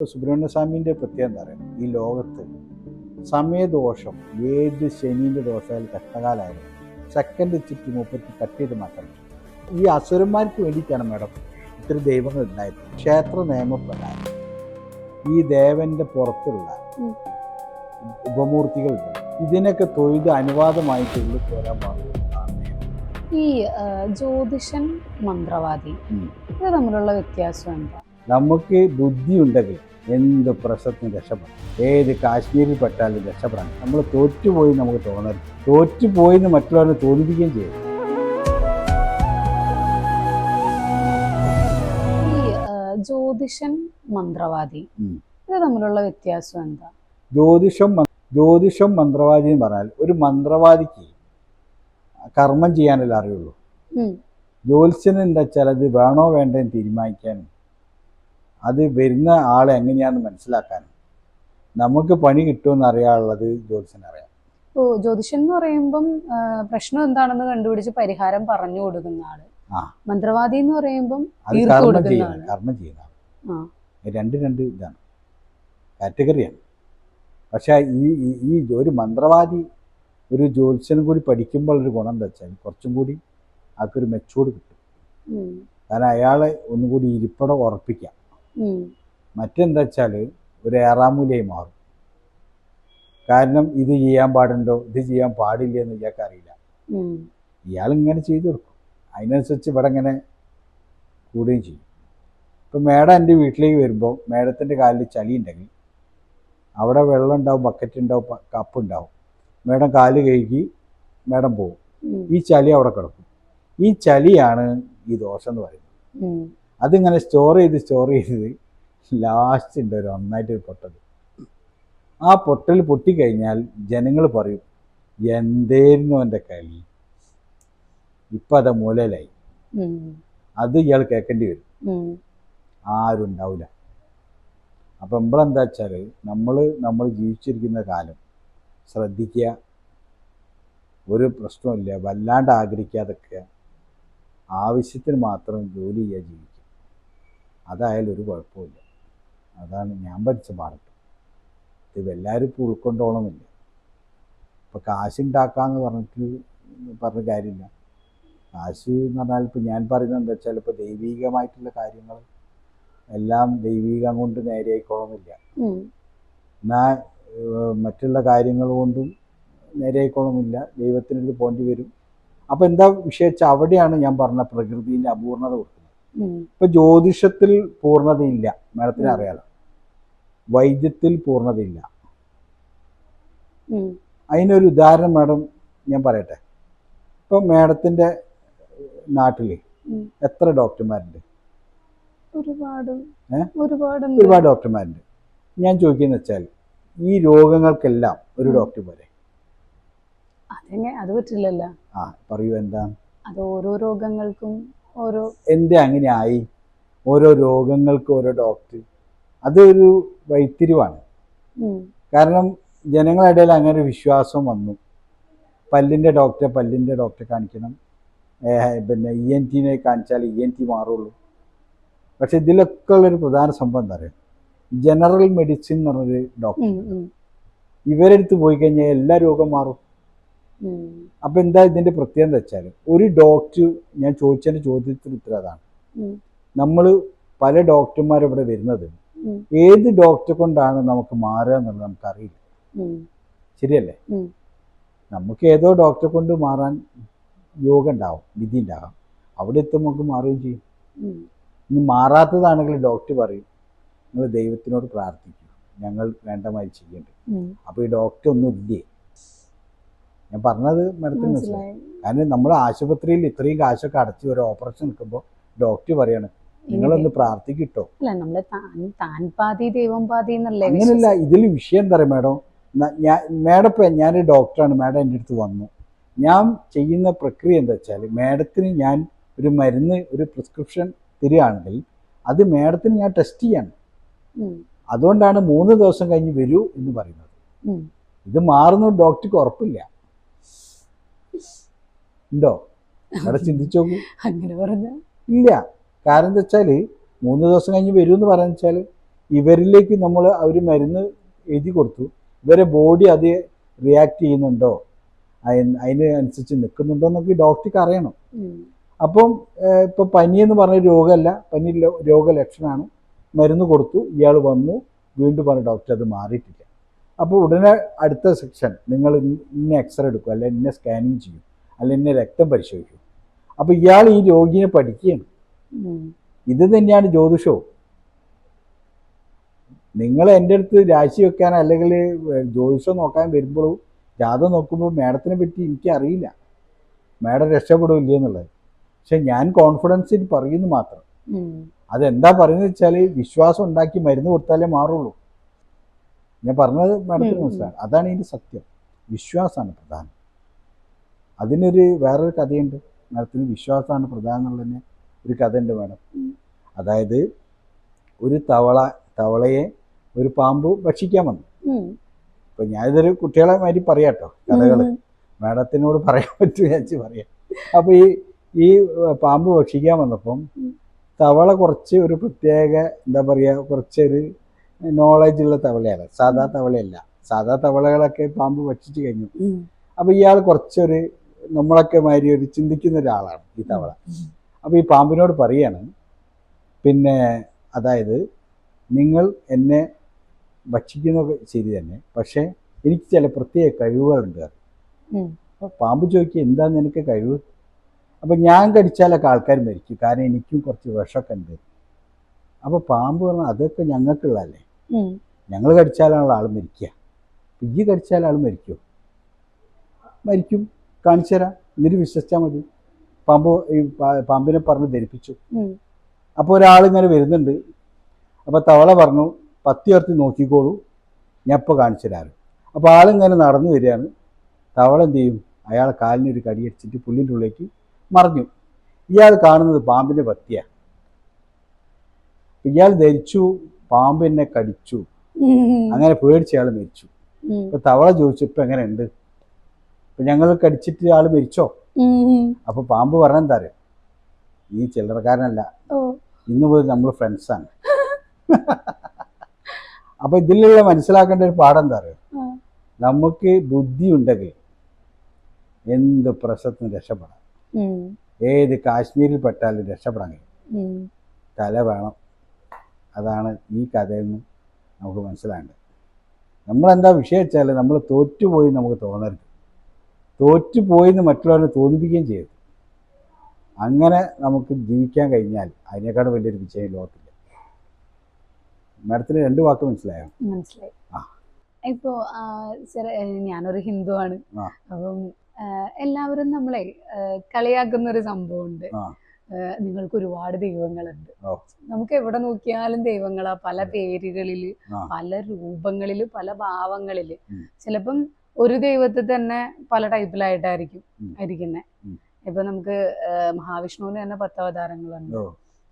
സുബ്രഹ്മണ്യസ്വാമിൻ്റെ പ്രത്യേകം എന്താ പറയുക, ഈ ലോകത്ത് സമയദോഷം ഏത് ശനീൻ്റെ ദോഷമായാലും കഷ്ടകാലമായാലും സെക്കൻഡ് വെച്ചിട്ട് മൂപ്പത്തി കട്ട് ചെയ്ത് മാറ്റണം. ഈ അസുരന്മാർക്ക് വേണ്ടിയിട്ടാണ് മേഡം ഇത്തിരി ദൈവങ്ങൾ ഉണ്ടായത്. ക്ഷേത്ര നിയമപ്രകാരം ഈ ദേവന്റെ പുറത്തുള്ള ഉപമൂർത്തികളുണ്ട്, ഇതിനൊക്കെ തൊഴുത് അനുവാദമായിട്ടുള്ള പോരാൻ പാടില്ല. ഈ ജ്യോതിഷൻ മന്ത്രവാദി ഇത് തമ്മിലുള്ള വ്യത്യാസം എന്താ? നമുക്ക് ബുദ്ധി ഉണ്ടെങ്കിൽ എന്ത് പ്രശ്നത്തിന് രക്ഷപ്പെടാം. ഏത് കാശ്മീരിൽ പെട്ടാലും രക്ഷപ്പെടാം. നമ്മൾ തോറ്റുപോയി നമുക്ക് തോന്നരുത്. തോറ്റുപോയി എന്ന് മറ്റുള്ളവരെ തോന്നിപ്പിക്കുകയും ചെയ്യും. ഈ ജ്യോതിഷൻ മന്ത്രവാദി ഇത് തമ്മിലുള്ള വ്യത്യാസം എന്താ? ജ്യോതിഷം മന്ത്രവാദി എന്ന് പറഞ്ഞാൽ ഒരു മന്ത്രവാദിക്ക് കർമ്മം ചെയ്യാനല്ല അറിയുള്ളൂ. ജ്യോത്സ്യന് എന്താ വെച്ചാൽ അത് വേണോ വേണ്ടെന്ന് തീരുമാനിക്കാനും അത് വരുന്ന ആളെ എങ്ങനെയാണെന്ന് മനസ്സിലാക്കാനും നമുക്ക് പണി കിട്ടുമെന്ന് അറിയാനുള്ളത് ജ്യോത്സ്യനറിയാം. ജ്യോതിഷൻ എന്ന് പറയുമ്പം പ്രശ്നം എന്താണെന്ന് കണ്ടുപിടിച്ച് പരിഹാരം പറഞ്ഞു കൊടുക്കുന്ന ആള്. മന്ത്രവാദി എന്ന് പറയുമ്പം കർമ്മം ചെയ്യുന്ന രണ്ട് ഇതാണ്, കാറ്റഗറിയാണ്. പക്ഷെ ഈ ഒരു മന്ത്രവാദി ഒരു ജ്യോത്സ്യനും കൂടി പഠിക്കുമ്പോൾ ഒരു ഗുണം എന്താ വെച്ചാൽ കുറച്ചും കൂടി ആൾക്കൊരു മെച്ചൂർഡ് കിട്ടും. കാരണം അയാളെ ഒന്നുകൂടി ഇരിപ്പടം ഉറപ്പിക്കാം. മറ്റെന്താ വെച്ചാൽ ഒരു ഏറാമൂലയായി മാറും. കാരണം ഇത് ചെയ്യാൻ പാടുണ്ടോ ഇത് ചെയ്യാൻ പാടില്ല എന്ന് ഇയാൾക്ക് അറിയില്ല. ഇയാളിങ്ങനെ ചെയ്തു കൊടുക്കും, അതിനനുസരിച്ച് ഇവിടെ ഇങ്ങനെ കൂടുകയും ചെയ്യും. ഇപ്പം മേഡം എൻ്റെ വീട്ടിലേക്ക് വരുമ്പോൾ മേഡത്തിൻ്റെ കാലിൽ ചളി ഉണ്ടെങ്കിൽ അവിടെ വെള്ളം ഉണ്ടാവും, ബക്കറ്റ് ഉണ്ടാവും, കപ്പ് ഉണ്ടാവും. മേഡം കാല് കഴുകി മേഡം പോകും, ഈ ചളി അവിടെ കിടക്കും. ഈ ചളിയാണ് ഈ ദോഷം എന്ന് പറയുന്നത്. അതിങ്ങനെ സ്റ്റോർ ചെയ്ത് ലാസ്റ്റ് ഉണ്ട് ഒരു ഒന്നായിട്ടൊരു പൊട്ടൽ. ആ പൊട്ടൽ പൊട്ടിക്കഴിഞ്ഞാൽ ജനങ്ങൾ പറയും എന്തേയിരുന്നു എൻ്റെ കളി, ഇപ്പം അത് മൂലയിലായി. അത് ഇയാൾ കേൾക്കേണ്ടി വരും, ആരും ഉണ്ടാവില്ല. അപ്പം നമ്മളെന്താ വെച്ചാൽ നമ്മൾ ജീവിച്ചിരിക്കുന്ന കാലം ശ്രദ്ധിക്കുക, ഒരു പ്രശ്നമില്ല, വല്ലാണ്ട് ആഗ്രഹിക്കാതൊക്കെ ആവശ്യത്തിന് മാത്രം ജോലി ചെയ്യുക, ജീവിക്കുക. അതായാലും ഒരു കുഴപ്പമില്ല. അതാണ് ഞാൻ പഠിച്ച പാഠം. ഇത് എല്ലാവരും ഇപ്പോൾ ഉൾക്കൊണ്ടോളന്നില്ല. ഇപ്പോൾ കാശുണ്ടാക്കാമെന്ന് പറഞ്ഞ കാര്യമില്ല. കാശ് എന്ന് പറഞ്ഞാൽ ഇപ്പോൾ ഞാൻ പറയുന്നത് എന്താ വെച്ചാൽ ഇപ്പോൾ ദൈവികമായിട്ടുള്ള കാര്യങ്ങൾ എല്ലാം ദൈവികം കൊണ്ട് നേരെയായിക്കോളന്നില്ല. എന്നാൽ മറ്റുള്ള കാര്യങ്ങൾ കൊണ്ടും നേരെയായിക്കോളന്നില്ല, ദൈവത്തിനടുത്ത് പോകേണ്ടി വരും. അപ്പം എന്താ വിഷയം വെച്ചാൽ അവിടെയാണ് ഞാൻ പറഞ്ഞ പ്രകൃതിൻ്റെ അപൂർണത കൊടുക്കുന്നത്. ഇപ്പൊ ജ്യോതിഷത്തിൽ പൂർണ്ണതയില്ല, മേഡത്തിന് അറിയാലോ. വൈദ്യത്തിൽ പൂർണ്ണതയില്ല. അതിനൊരു ഉദാഹരണം മേഡം ഞാൻ പറയട്ടെ. ഇപ്പൊ മേഡത്തിന്റെ നാട്ടില് എത്ര ഡോക്ടർമാരുണ്ട്? ഒരുപാട് ഡോക്ടർമാരുണ്ട്. ഞാൻ ചോദിക്കുന്ന വെച്ചാൽ ഈ രോഗങ്ങൾക്കെല്ലാം ഒരു ഡോക്ടർ പോരെ? അത് പറ്റില്ലല്ലോ. പറയൂ, എന്താ അത്? ഓരോ രോഗങ്ങൾക്കും എന്തേ അങ്ങനെ ആയി? ഓരോ രോഗങ്ങൾക്ക് ഓരോ ഡോക്ടർ, അതൊരു വൈത്തിരിവാണ്. കാരണം ജനങ്ങളുടെ ഇടയിൽ അങ്ങനെ ഒരു വിശ്വാസം വന്നു. പല്ലിൻ്റെ ഡോക്ടറെ കാണിക്കണം, പിന്നെ ENT കാണിച്ചാൽ ENT മാറുള്ളൂ. പക്ഷെ ഇതിലൊക്കെ ഉള്ളൊരു പ്രധാന സംഭവം എന്താ പറയുക, ജനറൽ മെഡിസിൻ എന്ന് പറഞ്ഞൊരു ഡോക്ടർ, ഇവരെടുത്ത് പോയി കഴിഞ്ഞാൽ എല്ലാ രോഗം മാറും. അപ്പം എന്താ ഇതിൻ്റെ പ്രത്യേകത എന്ന് വെച്ചാൽ, ഒരു ഡോക്ടർ, ഞാൻ ചോദിച്ചതിൻ്റെ ചോദ്യത്തിന് ഉത്തരം അതാണ്. നമ്മൾ പല ഡോക്ടർമാരിവിടെ വരുന്നത് ഏത് ഡോക്ടറെ കൊണ്ടാണ് നമുക്ക് മാറുക എന്നുള്ളത് നമുക്കറിയില്ല. ശരിയല്ലേ? നമുക്ക് ഏതോ ഡോക്ടറെ കൊണ്ട് മാറാൻ യോഗം ഉണ്ടാവും, വിധി ഉണ്ടാകാം. അവിടെ എത്തുമ്പോൾ നമുക്ക് മാറുകയും ചെയ്യും. ഇനി മാറാത്തതാണെങ്കിൽ ഡോക്ടർ പറയും നിങ്ങൾ ദൈവത്തിനോട് പ്രാർത്ഥിക്കും, ഞങ്ങൾ വേണ്ടമായി ചെയ്യേണ്ടത്. അപ്പോൾ ഈ ഡോക്ടർ ഒന്നും ഇല്ലേ? ഞാൻ പറഞ്ഞത് മേഡത്തിന് മനസ്സിലായി. കാരണം നമ്മൾ ആശുപത്രിയിൽ ഇത്രയും കാശൊക്കെ അടച്ച് ഒരു ഓപ്പറേഷൻ നിൽക്കുമ്പോൾ ഡോക്ടർ പറയാണ് നിങ്ങളൊന്ന് പ്രാർത്ഥിക്കിട്ടോ. അങ്ങനെയല്ല, ഇതിൽ വിഷയം എന്താ പറയുക മേഡം, മേഡം ഇപ്പം ഞാനൊരു ഡോക്ടറാണ്, മേഡം എൻ്റെ അടുത്ത് വന്നു. ഞാൻ ചെയ്യുന്ന പ്രക്രിയ എന്താ വെച്ചാൽ, മേഡത്തിന് ഞാൻ ഒരു മരുന്ന്, ഒരു പ്രിസ്ക്രിപ്ഷൻ തരികയാണെങ്കിൽ അത് മേഡത്തിന് ഞാൻ ടെസ്റ്റ് ചെയ്യാണ്. അതുകൊണ്ടാണ് 3 ദിവസം കഴിഞ്ഞ് വരൂ എന്ന് പറയുന്നത്. ഇത് മാറുന്ന ഡോക്ടർക്ക് ഉറപ്പില്ല. ഉണ്ടോ? അവിടെ ചിന്തിച്ചു നോക്കൂ. അങ്ങനെ പറഞ്ഞ ഇല്ല. കാരണം എന്താ വെച്ചാൽ 3 ദിവസം കഴിഞ്ഞ് വരും എന്ന് പറയാന്ന് വെച്ചാൽ ഇവരിലേക്ക് നമ്മൾ അവർ മരുന്ന് എഴുതി കൊടുത്തു, ഇവരെ ബോഡി അത് റിയാക്ട് ചെയ്യുന്നുണ്ടോ, അതിനനുസരിച്ച് നിൽക്കുന്നുണ്ടോ എന്നൊക്കെ ഡോക്ടർക്ക് അറിയണം. അപ്പം ഇപ്പം പനിയെന്ന് പറഞ്ഞ രോഗമല്ല, പനി രോഗലക്ഷണമാണ്, മരുന്ന് കൊടുത്തു, ഇയാൾ വന്നു, വീണ്ടും പറഞ്ഞു ഡോക്ടർ അത് മാറിയിട്ടില്ല. അപ്പോൾ ഉടനെ അടുത്ത സെക്ഷൻ നിങ്ങൾ ഇന്ന എക്സ്റേ എടുക്കും, അല്ലെ ഇന്ന സ്കാനിങ് ചെയ്യും, അല്ലെ ഇന്ന രക്തം പരിശോധിക്കും. അപ്പോൾ ഇയാൾ ഈ രോഗിയെ പഠിക്കുകയാണ്. ഇത് തന്നെയാണ് ജ്യോതിഷവും. നിങ്ങൾ എൻ്റെ അടുത്ത് രാശി വെക്കാൻ അല്ലെങ്കിൽ ജ്യോതിഷം നോക്കാൻ വരുമ്പോഴും ജാതകം നോക്കുമ്പോൾ മാഡത്തിനെ പറ്റി എനിക്കറിയില്ല, മാഡം രക്ഷപ്പെടില്ല എന്നുള്ളത്. പക്ഷെ ഞാൻ കോൺഫിഡൻസിൽ പറയുന്നു മാത്രം. അതെന്താ പറയുന്നത് വെച്ചാൽ വിശ്വാസം ഉണ്ടാക്കി മരുന്ന് കൊടുത്താലേ മാറുള്ളൂ. ഞാൻ പറഞ്ഞത് മാഡത്തിന് മനസ്സിലാണ്. അതാണ് ഇതിൻ്റെ സത്യം. വിശ്വാസമാണ് പ്രധാനം. അതിനൊരു വേറൊരു കഥയുണ്ട്. മാഡത്തിന് വിശ്വാസമാണ് പ്രധാനം എന്നുള്ളതിന് ഒരു കഥയുണ്ട് മാഡം. അതായത് ഒരു തവളയെ ഒരു പാമ്പ് ഭക്ഷിക്കാൻ വന്നു. ഇപ്പൊ ഞാനിതൊരു കുട്ടികളെ മാതിരി പറയാട്ടോ കഥകള്, മാഡത്തിനോട് പറയാൻ പറ്റും വെച്ച് പറയാം. അപ്പൊ ഈ പാമ്പ് ഭക്ഷിക്കാൻ വന്നപ്പം തവള കുറച്ച് ഒരു പ്രത്യേക എന്താ പറയുക, കുറച്ചൊരു നോളജ് ഉള്ള തവളയാണ്, സാധാ തവളയല്ല. സാധാ തവളകളൊക്കെ പാമ്പ് ഭക്ഷിച്ചു കഴിഞ്ഞു. അപ്പൊ ഇയാൾ കുറച്ചൊരു നമ്മളൊക്കെ മാതിരി ഒരു ചിന്തിക്കുന്ന ഒരാളാണ് ഈ തവള. അപ്പൊ ഈ പാമ്പിനോട് പറയാണ്, പിന്നെ അതായത് നിങ്ങൾ എന്നെ ഭക്ഷിക്കുന്നതൊക്കെ ശരി തന്നെ, പക്ഷെ എനിക്ക് ചില പ്രത്യേക കഴിവുകളുണ്ട്. അപ്പൊ പാമ്പ് ചോദിക്കുക, എന്താ നിനക്ക് കഴിവ്? അപ്പൊ ഞാൻ കടിച്ചാലൊക്കെ ആൾക്കാർ മരിക്കും, കാരണം എനിക്കും കുറച്ച് വിഷമൊക്കെ ഉണ്ട്. അപ്പൊ പാമ്പ് പറഞ്ഞു, അതൊക്കെ ഞങ്ങൾക്കുള്ളതല്ലേ, ഞങ്ങൾ കടിച്ചാലാണല്ലോ ആൾ മരിക്കുക, ഈ കടിച്ചാൽ ആൾ മരിക്കുമോ? മരിക്കും, കാണിച്ചു തരാം, എന്നിട്ട് വിശ്വസിച്ചാൽ മതി. പാമ്പിനെ പറഞ്ഞ് ധരിപ്പിച്ചു. അപ്പോൾ ഒരാളിങ്ങനെ വരുന്നുണ്ട്. അപ്പോൾ തവള പറഞ്ഞു, പത്തി ഉയർത്തി നോക്കിക്കോളൂ, ഞാൻ ഇപ്പോൾ കാണിച്ചു തരാറ്. അപ്പോൾ ആളിങ്ങനെ നടന്നു വരികയാണ്. തവള എന്ത് ചെയ്യും, അയാളെ കാലിനൊരു കടിയടിച്ചിട്ട് പുല്ലിൻ്റെ ഉള്ളിലേക്ക് മറിഞ്ഞു. ഇയാൾ കാണുന്നത് പാമ്പിൻ്റെ പത്തിയാണ്. ഇയാൾ ധരിച്ചു പാമ്പ് എന്നെ കടിച്ചു, അങ്ങനെ പേടിച്ച് അയാൾ മരിച്ചു. ഇപ്പൊ തവള ചോദിച്ചു, ഇപ്പൊ എങ്ങനെയുണ്ട്, ഇപ്പൊ ഞങ്ങൾ കടിച്ചിട്ട് ആള് മരിച്ചോ? അപ്പൊ പാമ്പ് പറഞ്ഞ എന്താ അറിയോ, നീ ചില്ലറക്കാരനല്ല, ഇന്ന് മുതൽ നമ്മൾ ഫ്രണ്ട്സാണ്. അപ്പൊ ഇതിലുള്ള മനസ്സിലാക്കേണ്ട ഒരു പാഠം എന്താ അറിയോ, നമുക്ക് ബുദ്ധി ഉണ്ടെങ്കിൽ എന്ത് പ്രശ്നത്തിനും രക്ഷപ്പെടാം. ഏത് കാശ്മീരിൽ പെട്ടാലും രക്ഷപ്പെടാൻ കഴിയും. തല വേണം. അതാണ് ഈ കഥയിൽ നിന്ന് നമുക്ക് മനസ്സിലാകേണ്ടത്. നമ്മളെന്താ വിഷയം വെച്ചാൽ നമ്മൾ തോറ്റുപോയി നമുക്ക് തോന്നരുത്, തോറ്റുപോയിന്ന് മറ്റുള്ളവരെ തോന്നിപ്പിക്കുകയും ചെയ്യരുത്. അങ്ങനെ നമുക്ക് ജീവിക്കാൻ കഴിഞ്ഞാൽ അതിനേക്കാളും വലിയൊരു വിജയം ലോകത്തില്ല. മാഡത്തിന് 2 വാക്ക് മനസ്സിലായോ? മനസ്സിലായി. ഇപ്പോ ഞാനൊരു ഹിന്ദുവാണ്. അപ്പം എല്ലാവരും നമ്മളെ കളിയാക്കുന്ന ഒരു സംഭവമുണ്ട്, നിങ്ങൾക്ക് ഒരുപാട് ദൈവങ്ങളുണ്ട്. നമുക്ക് എവിടെ നോക്കിയാലും ദൈവങ്ങളാ, പല പേരുകളില്, പല രൂപങ്ങളില്, പല ഭാവങ്ങളില്. ചിലപ്പം ഒരു ദൈവത്തെ തന്നെ പല ടൈപ്പിലായിട്ടായിരിക്കും ഇരിക്കുന്നത്. ഇപ്പൊ നമുക്ക് മഹാവിഷ്ണുവിന് തന്നെ 10 അവതാരങ്ങളുണ്ട്.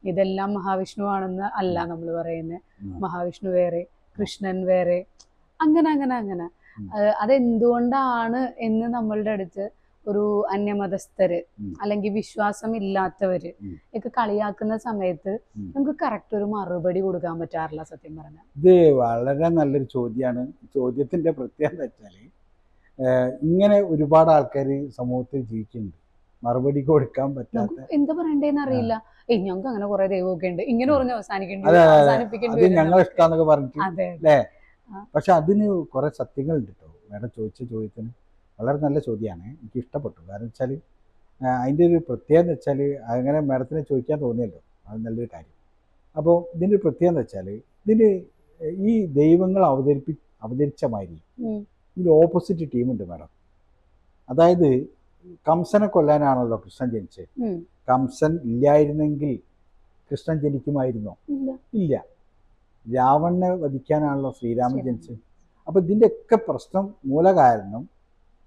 ഇതെല്ലാം മഹാവിഷ്ണു ആണെന്ന് അല്ല നമ്മൾ പറയുന്നത്. മഹാവിഷ്ണു വേറെ, കൃഷ്ണൻ വേറെ, അങ്ങനെ അങ്ങനെ അങ്ങനെ. അതെന്തുകൊണ്ടാണ് എന്ന് നമ്മളുടെ അടുത്ത് ഒരു അന്യമതസ്ഥര് അല്ലെങ്കിൽ വിശ്വാസം ഇല്ലാത്തവര് ഒക്കെ കളിയാക്കുന്ന സമയത്ത് നമുക്ക് കറക്റ്റ് ഒരു മറുപടി കൊടുക്കാൻ പറ്റാറില്ല, സത്യം പറഞ്ഞാൽ. ഇത് വളരെ നല്ലൊരു ചോദ്യമാണ്. ചോദ്യത്തിന്റെ പ്രത്യേകത വെച്ചാല് ഇങ്ങനെ ഒരുപാട് ആൾക്കാർ സമൂഹത്തിൽ ജീവിക്കുന്നുണ്ട്, മറുപടി കൊടുക്കാൻ പറ്റാത്ത, എന്താ പറയണ്ടേന്ന് അറിയില്ല. ഞങ്ങൾക്ക് അങ്ങനെ കുറെ ദൈവമൊക്കെ ഉണ്ട്, ഇങ്ങനെ പറഞ്ഞ് അവസാനിക്കേണ്ടി ഞങ്ങളെ ഇഷ്ടാന്നൊക്കെ പറഞ്ഞിട്ട് അല്ലേ. പക്ഷെ അതിന് കുറെ സത്യങ്ങളുണ്ട് കേട്ടോ. മാഡം ചോദിച്ച ചോദ്യത്തിന് വളരെ നല്ല ചോദ്യമാണ്, എനിക്ക് ഇഷ്ടപ്പെട്ടു. കാരണം വെച്ചാൽ അതിൻ്റെ ഒരു പ്രത്യേകത വെച്ചാൽ, അങ്ങനെ മാഡത്തിനെ ചോദിക്കാൻ തോന്നിയല്ലോ, അത് നല്ലൊരു കാര്യം. അപ്പോൾ ഇതിൻ്റെ ഒരു പ്രത്യേകത വെച്ചാൽ, ഇതിന് ഈ ദൈവങ്ങൾ അവതരിച്ച മാതിരി ഇതിൽ ഓപ്പോസിറ്റ് ടീമുണ്ട് മാഡം. അതായത് കംസനെ കൊല്ലാനാണല്ലോ കൃഷ്ണൻ ജനിച്ചത്. കംസൻ ഇല്ലായിരുന്നെങ്കിൽ കൃഷ്ണൻ ജനിക്കുമായിരുന്നോ? ഇല്ല. രാവണനെ വധിക്കാനാണല്ലോ ശ്രീരാമൻ ജനിച്ചത്. അപ്പൊ ഇതിൻ്റെ ഒക്കെ പ്രശ്നം മൂലകാരണം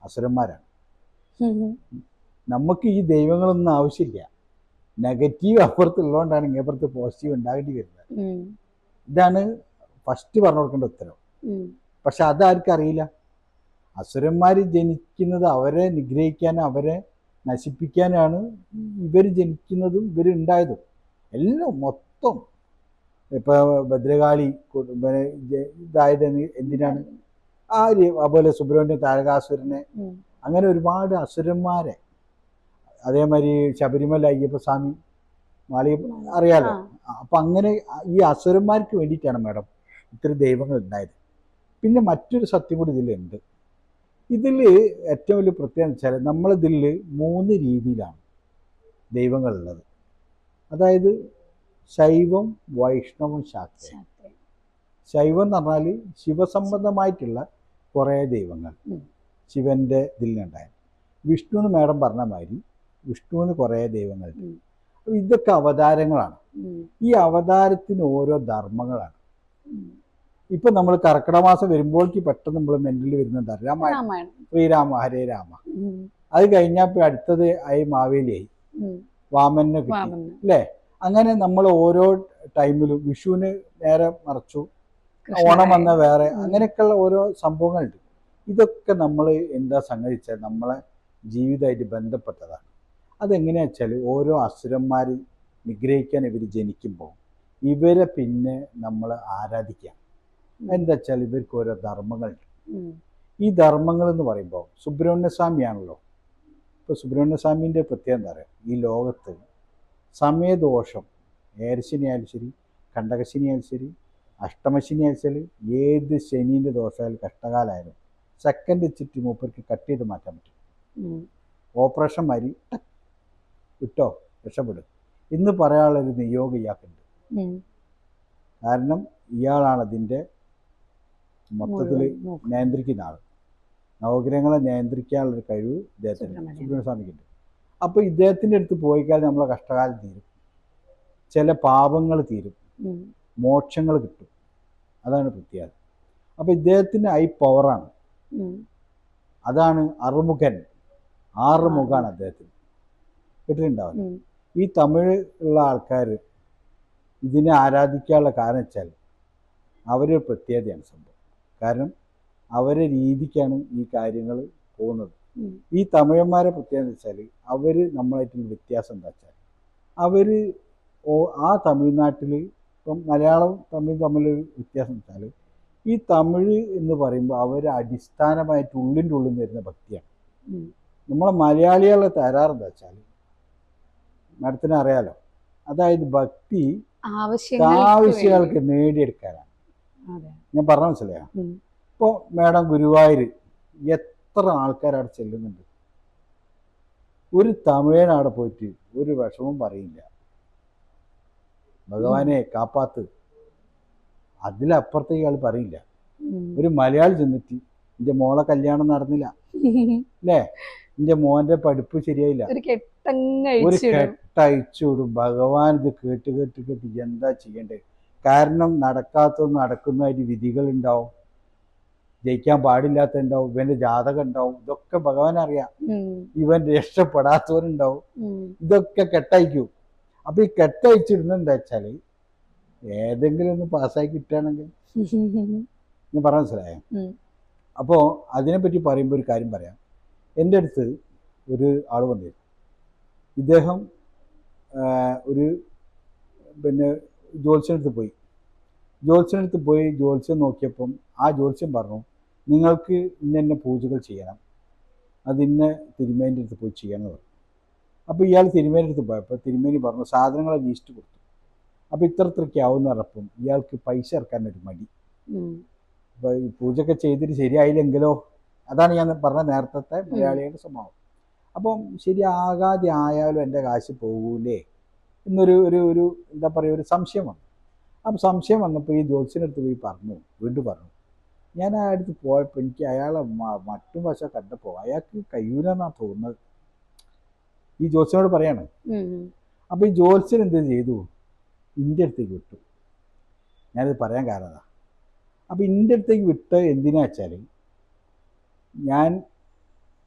അസുരന്മാരാണ്. നമുക്ക് ഈ ദൈവങ്ങളൊന്നും ആവശ്യമില്ല. നെഗറ്റീവ് അപ്പുറത്തുള്ളതുകൊണ്ടാണ് ഇങ്ങേപ്പുറത്ത് പോസിറ്റീവ് ഉണ്ടാകേണ്ടി വരുന്നത്. ഇതാണ് ഫസ്റ്റ് പറഞ്ഞു കൊടുക്കേണ്ട ഉത്തരം. പക്ഷെ അതാർക്കും അറിയില്ല. അസുരന്മാർ ജനിക്കുന്നത് അവരെ നിഗ്രഹിക്കാനും അവരെ നശിപ്പിക്കാനാണ് ഇവർ ജനിക്കുന്നതും ഇവരുണ്ടായതും എല്ലാം മൊത്തം. ഇപ്പോൾ ഭദ്രകാളി പിന്നെ ഇതായത് എന്തിനാണ് ആ ഒരു അതുപോലെ സുബ്രഹ്മണ്യ താരകാസുരനെ അങ്ങനെ ഒരുപാട് അസുരന്മാരെ അതേമാതിരി ശബരിമല അയ്യപ്പസ്വാമി മാളി അറിയാലോ. അപ്പം അങ്ങനെ ഈ അസുരന്മാർക്ക് വേണ്ടിയിട്ടാണ് മാഡം ഇത്തരം ദൈവങ്ങൾ ഉണ്ടായത്. പിന്നെ മറ്റൊരു സത്യം കൂടി ഇതിലുണ്ട്. ഇതിൽ ഏറ്റവും വലിയ പ്രത്യേകത വെച്ചാൽ നമ്മളിതിൽ 3 രീതിയിലാണ് ദൈവങ്ങളുള്ളത്. അതായത് ശൈവം, വൈഷ്ണവം, ശാക്തേയം. ശൈവം എന്ന് പറഞ്ഞാൽ ശിവസംബന്ധമായിട്ടുള്ള കുറേ ദൈവങ്ങൾ ശിവൻ്റെ ഇതിലുണ്ടായത്. വിഷ്ണു എന്ന് മാഡം പറഞ്ഞ മാതിരി വിഷ്ണുവിന് കുറേ ദൈവങ്ങളുണ്ട്. അപ്പോൾ ഇതൊക്കെ അവതാരങ്ങളാണ്. ഈ അവതാരത്തിന് ഓരോ ധർമ്മങ്ങളാണ്. ഇപ്പം നമ്മൾ കർക്കിടക മാസം വരുമ്പോഴേക്ക് പെട്ടെന്ന് നമ്മൾ മെന്റലിൽ വരുന്നത് രാമായണം, ശ്രീരാമ ഹരേ രാമ. അത് കഴിഞ്ഞപ്പോൾ അടുത്തത് ആയി മാവേലിയായി, വാമനെ കിട്ടി അല്ലേ. അങ്ങനെ നമ്മൾ ഓരോ ടൈമിലും വിഷുവിന് നേരെ മറച്ചു, ഓണം വന്ന വേറെ, അങ്ങനെയൊക്കെയുള്ള ഓരോ സംഭവങ്ങളുണ്ട്. ഇതൊക്കെ നമ്മൾ എന്താ സംഗതിച്ചാൽ നമ്മളെ ജീവിതമായിട്ട് ബന്ധപ്പെട്ടതാണ്. അതെങ്ങനെയാ വെച്ചാൽ ഓരോ അസുരന്മാർ നിഗ്രഹിക്കാൻ ഇവർ ജനിക്കുമ്പോൾ ഇവരെ പിന്നെ നമ്മൾ ആരാധിക്കാം. എന്താ വെച്ചാൽ ഇവർക്ക് ഓരോ ധർമ്മങ്ങളുണ്ട്. ഈ ധർമ്മങ്ങൾ എന്ന് പറയുമ്പോൾ സുബ്രഹ്മണ്യസ്വാമിയാണല്ലോ. ഇപ്പോൾ സുബ്രഹ്മണ്യസ്വാമീൻ്റെ പ്രത്യേകത എന്താ പറയുക, ഈ ലോകത്ത് സമയദോഷം ഏരശനി ആയാലും ശരി, കണ്ടകശനി ആയാലും ശരി, അഷ്ടമശനി ആയാലും ശരി, ഏത് ശനീൻ്റെ ദോഷമായാലും കഷ്ടകാലമായാലും സെക്കൻഡ് വെച്ചിട്ട് മൂപ്പർക്ക് കട്ട് ചെയ്ത് മാറ്റാൻ പറ്റും. ഓപ്പറേഷൻ മാതിരി വിട്ടോ രക്ഷപ്പെടും ഇന്ന് പറയാനുള്ളൊരു നിയോഗം ഇയാൾക്കുണ്ട്. കാരണം ഇയാളാണ് അതിൻ്റെ മൊത്തത്തിൽ നിയന്ത്രിക്കുന്ന ആൾ. നവഗ്രഹങ്ങളെ നിയന്ത്രിക്കാനുള്ളൊരു കഴിവ് ഇദ്ദേഹത്തിന് സുബ്രഹ്മണ്യസ്വാമിക്കുണ്ട്. അപ്പോൾ ഇദ്ദേഹത്തിൻ്റെ അടുത്ത് പോയിക്കാൽ നമ്മളെ കഷ്ടകാലം തീരും, ചില പാപങ്ങൾ തീരും, മോക്ഷങ്ങൾ കിട്ടും. അതാണ് പ്രത്യേകത. അപ്പോൾ ഇദ്ദേഹത്തിന് ഐ പവറാണ്. അതാണ് അറുമുഖൻ, 6 മുഖമാണ് അദ്ദേഹത്തിന്. കേട്ടിട്ടുണ്ടാവില്ല. ഈ തമിഴ് ഉള്ള ആൾക്കാർ ഇതിനെ ആരാധിക്കാനുള്ള കാരണം വെച്ചാൽ അവരൊരു പ്രത്യേകതയാണ് സംഭവം. കാരണം അവരെ രീതിക്കാണ് ഈ കാര്യങ്ങൾ പോകുന്നത്. ഈ തമിഴന്മാരെ പ്രത്യേകത വെച്ചാൽ അവർ നമ്മളായിട്ടുള്ള വ്യത്യാസം എന്താ വെച്ചാൽ അവർ ആ തമിഴ്നാട്ടിൽ ഇപ്പം മലയാളം തമിഴ് തമ്മിലൊരു വ്യത്യാസം വെച്ചാൽ ഈ തമിഴ് എന്ന് പറയുമ്പോൾ അവർ അടിസ്ഥാനമായിട്ട് ഉള്ളിൻ്റെ ഉള്ളിൽ നിന്ന് വരുന്ന ഭക്തിയാണ്. നമ്മളെ മലയാളികളെ തരാറെന്താ വെച്ചാൽ മാഡത്തിന് അറിയാലോ, അതായത് ഭക്തി ആവശ്യങ്ങൾക്ക് നേടിയെടുക്കാനാണ്. ഞാൻ പറഞ്ഞ മനസ്സിലായോ? ഇപ്പോൾ മാഡം ഗുരുവായൂർ എത്ര ആൾക്കാരവിടെ ചെല്ലുന്നുണ്ട്. ഒരു തമിഴനവിടെ പോയിട്ട് ഒരു വിഷമവും പറയില്ല, ഭഗവാനെ കാപ്പാത്ത്, അതിലപ്പുറത്തേക്ക് ആൾ പറയില്ല. ഒരു മലയാളി ചെന്നിട്ട് എൻ്റെ മോളെ കല്യാണം നടന്നില്ല അല്ലേ, എൻ്റെ മോൻ്റെ പഠിപ്പ് ശരിയായില്ല, ഒരു കെട്ടയച്ചു വിടും. ഭഗവാൻ ഇത് കേട്ട് കേട്ട് കേട്ട് എന്താ ചെയ്യേണ്ടത്? കാരണം നടക്കാത്തതൊന്നും നടക്കുന്നതായിട്ട് വിധികളുണ്ടാവും, ജയിക്കാൻ പാടില്ലാത്തതുണ്ടാവും, ഇവൻ്റെ ജാതകം ഉണ്ടാവും, ഇതൊക്കെ ഭഗവാൻ അറിയാം. ഇവൻ രക്ഷപ്പെടാത്തവരുണ്ടാവും, ഇതൊക്കെ കെട്ടയക്കും. അപ്പോൾ ഈ കെട്ടയച്ചിടുന്നത് എന്താ വെച്ചാൽ ഏതെങ്കിലും ഒന്ന് പാസ്സായി കിട്ടുകയാണെങ്കിൽ ഞാൻ പറഞ്ഞ മനസ്സിലായോ? അപ്പോൾ അതിനെപ്പറ്റി പറയുമ്പോൾ ഒരു കാര്യം പറയാം. എൻ്റെ അടുത്ത് ഒരു ആൾ വന്നിരുന്നു. ഇദ്ദേഹം ഒരു പിന്നെ ജ്യോത്സ്യനടുത്ത് പോയി. ജ്യോത്സ്യം നോക്കിയപ്പം ആ ജ്യോത്സ്യം പറഞ്ഞു, നിങ്ങൾക്ക് ഇന്ന പൂജകൾ ചെയ്യണം, അതിന്ന തിരുമേൻ്റെ അടുത്ത് പോയി ചെയ്യണം പറഞ്ഞു. അപ്പോൾ ഇയാൾ തിരുമേൻ്റെ അടുത്ത് പോയപ്പോൾ തിരുമേനി പറഞ്ഞു സാധനങ്ങളെ ലീസ്റ്റ് കൊടുത്തു. അപ്പോൾ ഇത്രയ്ക്ക് ആവും എന്ന് പറഞ്ഞപ്പം ഇയാൾക്ക് പൈസ ഇറക്കാനൊരു മടി. അപ്പോൾ ഈ പൂജയൊക്കെ ചെയ്തിട്ട് ശരിയായില്ലെങ്കിലോ, അതാണ് ഞാൻ പറഞ്ഞ നേരത്തെ മലയാളികളുടെ സ്വഭാവം. അപ്പം ശരിയാകാതെ ആയാലും എൻ്റെ കാശ് പോകൂലേ എന്നൊരു ഒരു എന്താ പറയുക, ഒരു സംശയം വന്നു. അപ്പം സംശയം വന്നപ്പോൾ ഈ ജ്യോത്സ്യനടുത്ത് പോയി വീണ്ടും പറഞ്ഞു. ഞാൻ ആ അടുത്ത് പോയപ്പോൾ എനിക്ക് അയാളെ മറ്റും വശ കണ്ടപ്പോൾ അയാൾക്ക് കഴിയൂലെന്നാണ് തോന്നുന്നത്. ഈ ജ്യോത്സ്യനോട് പറയാണ്. അപ്പോൾ ഈ ജ്യോത്സ്യൻ എന്ത് ചെയ്തു, എൻ്റെ അടുത്തേക്ക് വിട്ടു. ഞാനിത് പറയാൻ കാരണം അപ്പോൾ എൻ്റെ അടുത്തേക്ക് വിട്ട് എന്തിനാ വെച്ചാൽ ഞാൻ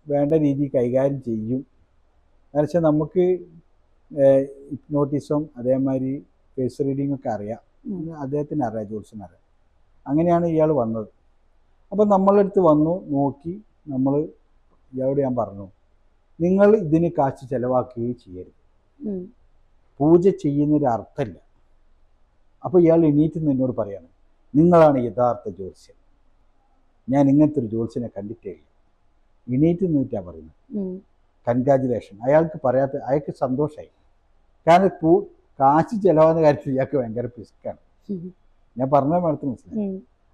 വേണ്ട രീതി കൈകാര്യം ചെയ്യും. കാരണം വെച്ചാൽ നമുക്ക് ഹിപ്നോട്ടിസം അതേമാതിരി ഫേസ് റീഡിംഗ് ഒക്കെ അറിയാം, അദ്ദേഹത്തിന് അറിയാം, ജ്യോത്സ്യനറിയാം. അങ്ങനെയാണ് ഇയാൾ വന്നത്. അപ്പം നമ്മളടുത്ത് വന്നു നോക്കി. ഇയാളോട് ഞാൻ പറഞ്ഞു, നിങ്ങൾ ഇതിന് കാശ് ചിലവാക്കുകയും ചെയ്യരുത്, പൂജ ചെയ്യുന്നൊരു അർത്ഥമില്ല. അപ്പോൾ ഇയാൾ എണീറ്റ് നിന്ന് എന്നോട് പറയാണ്, നിങ്ങളാണ് യഥാർത്ഥ ജ്യോത്സ്യൻ, ഞാൻ ഇങ്ങനത്തെ ഒരു ജ്യോത്സ്യനെ കണ്ടിട്ടേ ഇല്ല. എണീറ്റ് നിന്നിട്ടാണ് പറയുന്നത്. കൺഗ്രാജുലേഷൻ. അയാൾക്ക് അയാൾക്ക് സന്തോഷമായി. കാരണം കാശ് ചിലവാകുന്ന കാര്യത്തിൽ ഇയാൾക്ക് ഭയങ്കര പിസ്ക്കാണ്. ഞാൻ പറഞ്ഞ മേഡത്തിന് മനസ്സിലായി.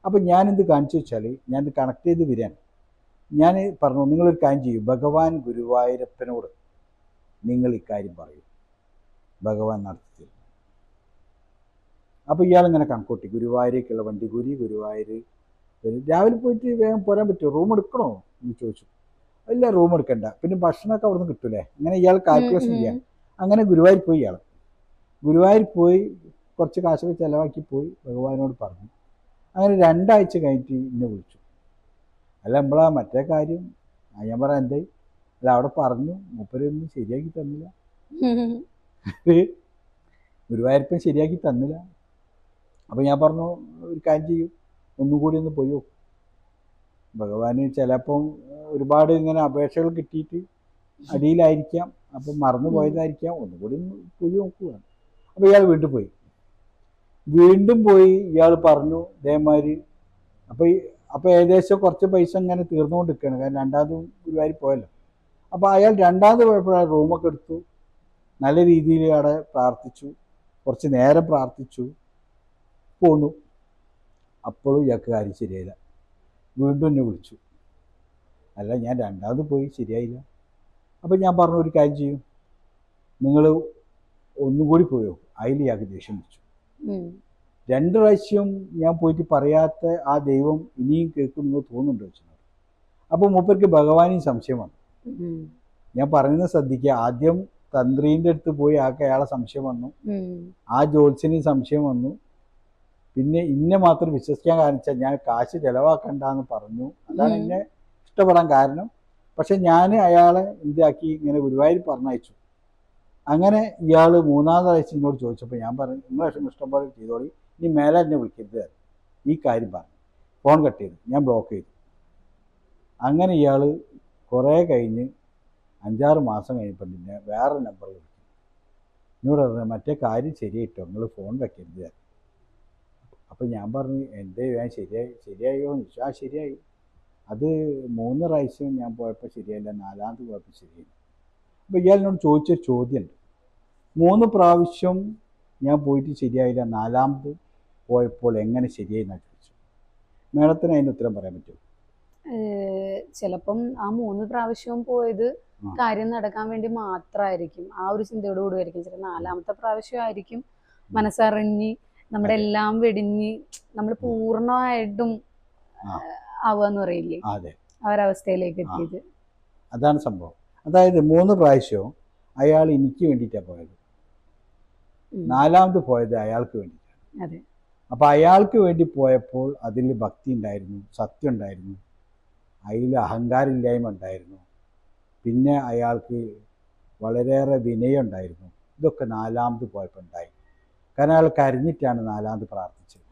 അപ്പം ഞാനെന്ത് കാണിച്ചു വെച്ചാൽ, ഞാനിത് കണക്ട് ചെയ്ത് വരാൻ ഞാൻ പറഞ്ഞു, നിങ്ങളൊരു കാര്യം ചെയ്യും, ഭഗവാൻ ഗുരുവായൂരപ്പനോട് നിങ്ങൾ ഇക്കാര്യം പറയും, ഭഗവാൻ നടത്തി. അപ്പോൾ ഇയാളിങ്ങനെ കണക്കൂട്ടി, ഗുരുവായൂരേക്കുള്ള വണ്ടിക്കൂലി, ഗുരുവായൂർ രാവിലെ പോയിട്ട് വേഗം പോരാൻ പറ്റുമോ, റൂം എടുക്കണോ എന്ന് ചോദിച്ചു. ഇല്ല, റൂം എടുക്കണ്ട, പിന്നെ ഭക്ഷണമൊക്കെ അവിടെ നിന്ന് കിട്ടൂലേ. അങ്ങനെ ഇയാൾ കാൽക്കുലേഷൻ ചെയ്യാൻ അങ്ങനെ ഗുരുവായൂർ പോയി. ഗുരുവായൂർ പോയി കുറച്ച് കാശൊക്കെ ചിലവാക്കി പോയി, ഭഗവാനോട് പറഞ്ഞു. അങ്ങനെ 2 ആഴ്ച കഴിഞ്ഞിട്ട് എന്നെ വിളിച്ചു. അല്ല നമ്മളാ മറ്റേ കാര്യം ഞാൻ പറയാം എന്തായി, അല്ല അവിടെ പറഞ്ഞു, മൂപ്പരൊന്നും ശരിയാക്കി തന്നില്ല, ഗുരുവായൂരപ്പൻ ശരിയാക്കി തന്നില്ല. അപ്പോൾ ഞാൻ പറഞ്ഞു, ഒരു കാര്യം ചെയ്യും, ഒന്നുകൂടി ഒന്ന് പോയി നോക്കും. ഭഗവാന് ചിലപ്പം ഒരുപാട് ഇങ്ങനെ അപേക്ഷകൾ കിട്ടിയിട്ട് അടിയിലായിരിക്കാം, അപ്പം മറന്നു പോയതായിരിക്കാം, ഒന്നുകൂടി ഒന്ന് പോയി നോക്കുകയാണ്. അപ്പോൾ ഇയാൾ വീണ്ടും പോയി ഇയാൾ പറഞ്ഞു ഇതേമാതിരി. അപ്പോൾ ഏകദേശം കുറച്ച് പൈസ ഇങ്ങനെ തീർന്നുകൊണ്ടിരിക്കുകയാണ്, കാരണം രണ്ടാമതും ഗുരുവായൂർ പോയല്ലോ. അപ്പോൾ അയാൾ രണ്ടാമത് പോയപ്പോഴാണ് റൂമൊക്കെ എടുത്തു, നല്ല രീതിയിൽ അവിടെ പ്രാർത്ഥിച്ചു, കുറച്ച് നേരം പ്രാർത്ഥിച്ചു, പോന്നു. അപ്പോഴും ഇയാൾക്ക് കാര്യം ശരിയായില്ല. വീണ്ടും എന്നെ വിളിച്ചു, അല്ല ഞാൻ രണ്ടാമത് പോയി ശരിയായില്ല. അപ്പം ഞാൻ പറഞ്ഞു, ഒരു കാര്യം ചെയ്യും, നിങ്ങൾ ഒന്നുകൂടി പോയോ. അതിൽ ഇയാൾക്ക് ദേഷ്യം പിടിച്ചു. 2 പ്രാവശ്യം ഞാൻ പോയിട്ട് പറയാത്ത ആ ദൈവം ഇനിയും കേൾക്കുന്നു തോന്നുന്നുണ്ടോ വെച്ചാൽ. അപ്പോൾ മൂപ്പർക്ക് ഭഗവാനും സംശയം വന്നു. ഞാൻ പറയുന്നത് ശ്രദ്ധിക്കുക, ആദ്യം തന്ത്രീൻ്റെ അടുത്ത് പോയി അയാളെ സംശയം വന്നു, ആ ജ്യോത്സ്യന് സംശയം വന്നു, പിന്നെ ഇന്നെ മാത്രം വിശ്വസിക്കാൻ കാണിച്ചാൽ ഞാൻ കാശ് ചിലവാക്കണ്ടെന്ന് പറഞ്ഞു. അതാണ് എന്നെ ഇഷ്ടപ്പെടാൻ കാരണം. പക്ഷെ ഞാൻ അയാളെ എന്താക്കി ഇങ്ങനെ ഗുരുവായൂർ പറഞ്ഞയച്ചു. അങ്ങനെ ഇയാൾ 3ാമത് ആഴ്ച എന്നോട് ചോദിച്ചപ്പോൾ ഞാൻ പറഞ്ഞു, നിങ്ങളെ ഇഷ്ടം പോലെ ചെയ്തോളി, ഇനി മേലെ എന്നെ വിളിക്കരുത്, ഈ കാര്യം പറഞ്ഞു. ഫോൺ കട്ട് ചെയ്തു, ഞാൻ ബ്ലോക്ക് ചെയ്തു. അങ്ങനെ ഇയാൾ കുറേ കഴിഞ്ഞ് 5-6 മാസം കഴിഞ്ഞപ്പോൾ പിന്നെ വേറെ നമ്പറിൽ വിളിക്കും. എന്നോട് പറഞ്ഞു, മറ്റേ കാര്യം ശരിയായിട്ടോ, നിങ്ങൾ ഫോൺ വെക്കരുത്. അപ്പം ഞാൻ പറഞ്ഞു, എൻ്റെ ഞാൻ ശരിയായോ എന്ന് ചോദിച്ചു. ആ ശരിയായി, അത് 3 പ്രാവശ്യം ഞാൻ പോയപ്പോൾ ശരിയായില്ല, 4ാമത് പോയപ്പോൾ ശരിയായില്ല. അപ്പോൾ ഇയാൾ എന്നോട് ചോദിച്ചൊരു ചോദ്യമുണ്ട്, 3 പ്രാവശ്യം ഞാൻ പോയിട്ട് ശരിയായില്ല, 4ാമത് പോയപ്പോൾ എങ്ങനെ ശരിയായി എന്നാണ് ചോദിച്ചു. മേഡത്തിന് അതിന് ഉത്തരം പറയാൻ പറ്റുമോ? ചിലപ്പം ആ 3 പ്രാവശ്യവും പോയത് കാര്യം നടക്കാൻ വേണ്ടി മാത്രമായിരിക്കും, ആ ഒരു ചിന്തയോട് കൂടിയായിരിക്കും. ചില 4ാമത്തെ പ്രാവശ്യമായിരിക്കും മനസ്സറിഞ്ഞ് നമ്മുടെ എല്ലാം വെടിഞ്ഞ് നമ്മൾ പൂർണ്ണമായിട്ടും ആവുകയെന്ന് പറയില്ലേ, ആ ഒരവസ്ഥയിലേക്ക് എത്തിയത്. അതാണ് സംഭവം. അതായത് 3 പ്രാവശ്യവും അയാൾ എനിക്ക് വേണ്ടിയിട്ടാണ് പോയത്, 4ാമത് പോയത് അയാൾക്ക് വേണ്ടിയിട്ടാണ്. അപ്പം അയാൾക്ക് വേണ്ടി പോയപ്പോൾ അതിൽ ഭക്തി ഉണ്ടായിരുന്നു, സത്യം ഉണ്ടായിരുന്നു, അതിൽ അഹങ്കാരമില്ലായ്മ ഉണ്ടായിരുന്നു, പിന്നെ അയാൾക്ക് വളരെയേറെ വിനയം ഉണ്ടായിരുന്നു. ഇതൊക്കെ 4ാമത് പോയപ്പോൾ ഉണ്ടായി. കാരണം അയാൾ കരഞ്ഞിട്ടാണ് 4ാമത് പ്രാർത്ഥിച്ചത്.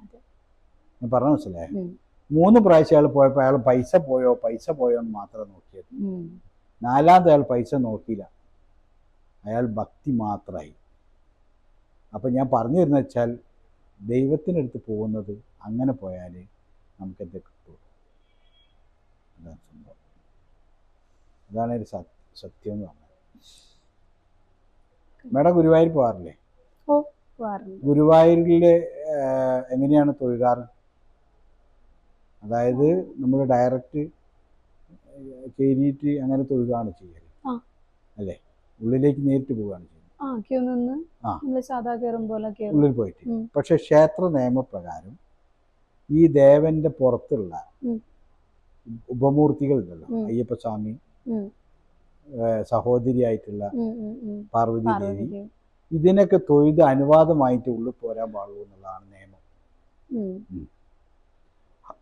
ഞാൻ പറഞ്ഞ മനസ്സിലായോ? 3 പ്രാവശ്യം അയാൾ പോയപ്പോൾ അയാൾ പൈസ പോയോ എന്ന് മാത്രം നോക്കിയത്. 4ാമത് അയാൾ പൈസ നോക്കിയില്ല, അയാൾ ഭക്തി മാത്രമായി. അപ്പം ഞാൻ പറഞ്ഞു തരുന്നത് വെച്ചാൽ, ദൈവത്തിനടുത്ത് പോകുന്നത് അങ്ങനെ പോയാൽ നമുക്കെന്ത് കിട്ടും. അതാണ് സംഭവം. അതാണ് ഒരു സത്യം എന്ന് പറഞ്ഞത്. മേഡം ഗുരുവായൂർ പോകാറില്ലേ? ഗുരുവായൂരിൽ എങ്ങനെയാണ് തൊഴുകാറ്? അതായത് നമ്മൾ ഡയറക്റ്റ് കയറിയിട്ട് അങ്ങനെ തൊഴുകയാണ് ചെയ്യല് അല്ലേ? ഉള്ളിലേക്ക് നേരിട്ട് പോവുകയാണ് ചെയ്യുന്നത്. ഉള്ളിൽ പോയിട്ട്. പക്ഷെ ക്ഷേത്ര നിയമപ്രകാരം ഈ ദേവന്റെ പുറത്തുള്ള ഉപമൂർത്തികൾ ഉണ്ടല്ലോ, അയ്യപ്പസ്വാമി, സഹോദരിയായിട്ടുള്ള പാർവതി ദേവി, ഇതിനൊക്കെ തൊഴുത് അനുവാദമായിട്ട് ഉള്ളിൽ പോരാൻ പാടുള്ളൂ എന്നുള്ളതാണ് നിയമം.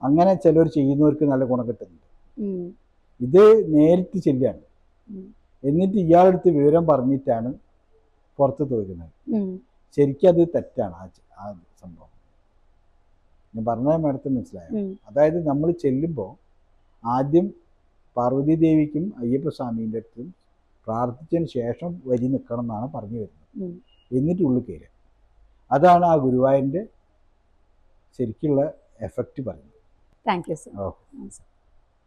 അങ്ങനെ ചിലർ ചെയ്യുന്നവർക്ക് നല്ല ഗുണം കിട്ടുന്നുണ്ട്. ഇത് നേരിട്ട് ചെല്ലുകയാണ്, എന്നിട്ട് ഇയാളടുത്ത് വിവരം പറഞ്ഞിട്ടാണ് പുറത്ത് തൊഴുന്നത്. ശരിക്കും അത് തെറ്റാണ് ആ സംഭവം. ഞാൻ പറഞ്ഞ മേഡത്തിന് മനസ്സിലായോ? അതായത് നമ്മൾ ചെല്ലുമ്പോൾ ആദ്യം പാർവതി ദേവിക്കും അയ്യപ്പസ്വാമീൻ്റെ അടുത്തും പ്രാർത്ഥിച്ചതിന് ശേഷം വരി നിൽക്കണം എന്നാണ് പറഞ്ഞു വരുന്നത്. എന്നിട്ട് ഉള്ളിൽ കയറുക. അതാണ് ആ ഗുരുവായൂരിൻ്റെ ശരിക്കുള്ള എഫക്റ്റ് പറയുന്നത്. Thank you sir. ഓ